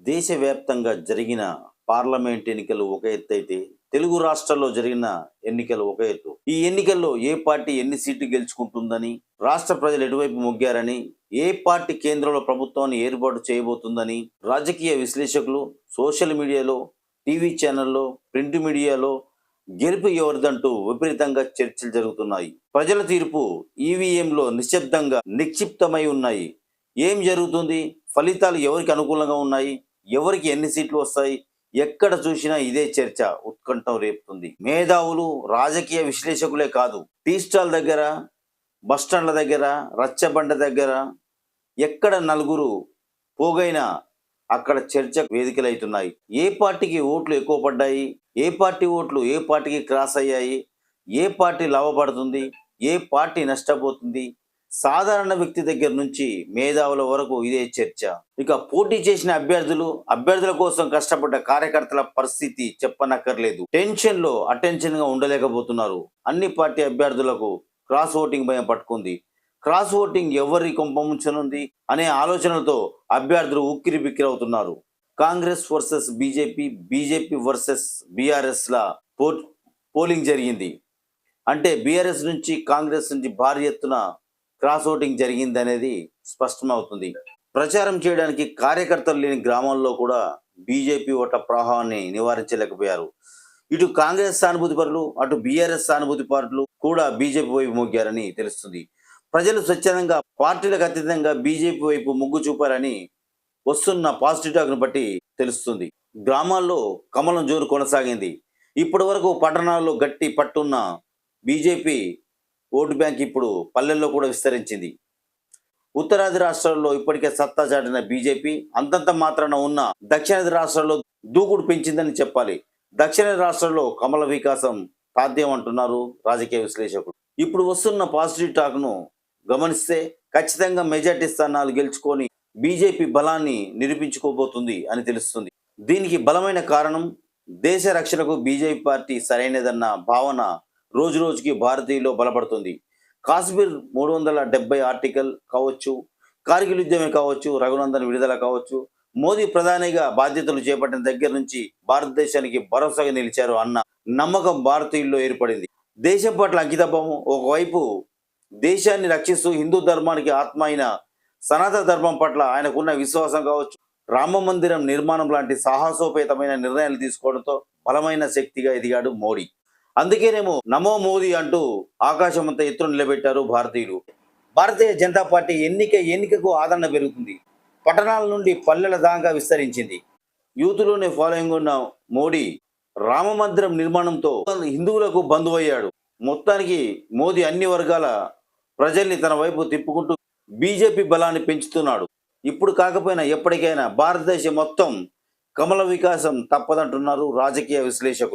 దేశవ్యాప్తంగా జరిగిన పార్లమెంట్ ఎన్నికలు ఒక ఎత్తు అయితే తెలుగు రాష్ట్రాల్లో జరిగిన ఎన్నికలు ఒక ఎత్తు. ఈ ఎన్నికల్లో ఏ పార్టీ ఎన్ని సీట్లు గెలుచుకుంటుందని, రాష్ట్ర ప్రజలు ఎటువైపు మొగ్గారని, ఏ పార్టీ కేంద్రంలో ప్రభుత్వాన్ని ఏర్పాటు చేయబోతుందని రాజకీయ విశ్లేషకులు సోషల్ మీడియాలో, టీవీ ఛానల్లో, ప్రింట్ మీడియాలో గెలుపు ఎవరిదంటూ విపరీతంగా చర్చలు జరుగుతున్నాయి. ప్రజల తీర్పు ఈవీఎంలో నిశ్శబ్దంగా నిక్షిప్తమై ఉన్నాయి. ఏం జరుగుతుంది, ఫలితాలు ఎవరికి అనుకూలంగా ఉన్నాయి, ఎవరికి ఎన్ని సీట్లు వస్తాయి, ఎక్కడ చూసినా ఇదే చర్చ ఉత్కంఠం రేపుతుంది. మేధావులు, రాజకీయ విశ్లేషకులే కాదు, టీ స్టాల్ దగ్గర, బస్టాండ్ల దగ్గర, రచ్చబండ దగ్గర ఎక్కడ నలుగురు పోగైనా అక్కడ చర్చ వేదికలవుతున్నాయి. ఏ పార్టీకి ఓట్లు ఎక్కువ పడ్డాయి, ఏ పార్టీ ఓట్లు ఏ పార్టీకి క్రాస్ అయ్యాయి, ఏ పార్టీ లాభపడుతుంది, ఏ పార్టీ నష్టపోతుంది, సాధారణ వ్యక్తి దగ్గర నుంచి మేధావుల వరకు ఇదే చర్చ. ఇక పోటీ చేసిన అభ్యర్థుల కోసం కష్టపడ్డ కార్యకర్తల పరిస్థితి చెప్పనక్కర్లేదు. అటెన్షన్ గా ఉండలేకపోతున్నారు. అన్ని పార్టీ అభ్యర్థులకు క్రాస్ ఓటింగ్ భయం పట్టుకుంది. క్రాస్ ఓటింగ్ ఎవరి కొంపముంచనుంది అనే ఆలోచనలతో అభ్యర్థులు ఉక్కిరి బిక్కిరి అవుతున్నారు. Congress versus BJP, BJP versus BRS లా పోలింగ్ జరిగింది. అంటే బీఆర్ఎస్ నుంచి, కాంగ్రెస్ నుంచి భారీ ఎత్తున క్రాస్ ఓటింగ్ జరిగింది అనేది స్పష్టమవుతుంది. ప్రచారం చేయడానికి కార్యకర్తలు లేని గ్రామాల్లో కూడా బీజేపీ ఓట్ల ప్రవాహాన్ని నివారించలేకపోయారు. ఇటు కాంగ్రెస్ సానుభూతి పరులు, అటు బీఆర్ఎస్ సానుభూతి పరులు కూడా బీజేపీ వైపు మొగ్గారని తెలుస్తుంది. ప్రజలు స్వచ్ఛందంగా, పార్టీలకు అతీతంగా బీజేపీ వైపు మొగ్గు చూపారని వస్తున్న పాజిటివ్ టాక్ను బట్టి తెలుస్తుంది. గ్రామాల్లో కమలం జోరు కొనసాగింది. ఇప్పటి వరకు పట్టణాల్లో గట్టి పట్టున్న బీజేపీ ఓటు బ్యాంక్ ఇప్పుడు పల్లెల్లో కూడా విస్తరించింది. ఉత్తరాది రాష్ట్రాల్లో ఇప్పటికే సత్తా చాటిన బీజేపీ అంతంత మాత్రాన ఉన్న దక్షిణాది రాష్ట్రాల్లో దూకుడు పెంచిందని చెప్పాలి. దక్షిణాది రాష్ట్రాల్లో కమల వికాసం సాధ్యం అంటున్నారు రాజకీయ విశ్లేషకులు. ఇప్పుడు వస్తున్న పాజిటివ్ టాక్ను గమనిస్తే ఖచ్చితంగా మెజార్టీ స్థానాలు గెలుచుకొని బీజేపీ బలాన్ని నిరూపించుకోబోతుంది అని తెలుస్తుంది. దీనికి బలమైన కారణం దేశ రక్షణకు బీజేపీ పార్టీ సరైనదన్న భావన రోజు రోజుకి భారతీయుల్లో బలపడుతుంది. కాశ్మీర్ 370 ఆర్టికల్ కావచ్చు, కార్గిల్ యుద్ధమే కావచ్చు, రఘునందన్ విడుదల కావచ్చు, మోదీ ప్రధానిగా బాధ్యతలు చేపట్టిన దగ్గర నుంచి భారతదేశానికి భరోసాగా నిలిచారు అన్న నమ్మకం భారతీయుల్లో ఏర్పడింది. దేశం పట్ల అంకితభావం ఒకవైపు, దేశాన్ని రక్షిస్తూ హిందూ ధర్మానికి ఆత్మ అయిన సనాతన ధర్మం పట్ల ఆయనకున్న విశ్వాసం కావచ్చు, రామ మందిరం నిర్మాణం లాంటి సాహసోపేతమైన నిర్ణయాలు తీసుకోవడంతో బలమైన శక్తిగా ఎదిగాడు మోడీ. అందుకేనేమో నమో మోదీ అంటూ ఆకాశమంతా ఎత్తున నిలబెట్టారు భారతీయులు. భారతీయ జనతా పార్టీ ఎన్నికకు ఆదరణ పెరుగుతుంది. పట్టణాల నుండి పల్లెల దాకా విస్తరించింది. యూత్లోనే ఫాలోయింగ్ ఉన్న మోడీ రామ మందిరం నిర్మాణంతో హిందువులకు బంధువయ్యాడు. మొత్తానికి మోదీ అన్ని వర్గాల ప్రజల్ని తన వైపు తిప్పుకుంటూ బీజేపీ బలాన్ని పెంచుతున్నాడు. ఇప్పుడు కాకపోయినా ఎప్పటికైనా భారతదేశం మొత్తం కమల వికాసం తప్పదంటున్నారు రాజకీయ విశ్లేషకులు.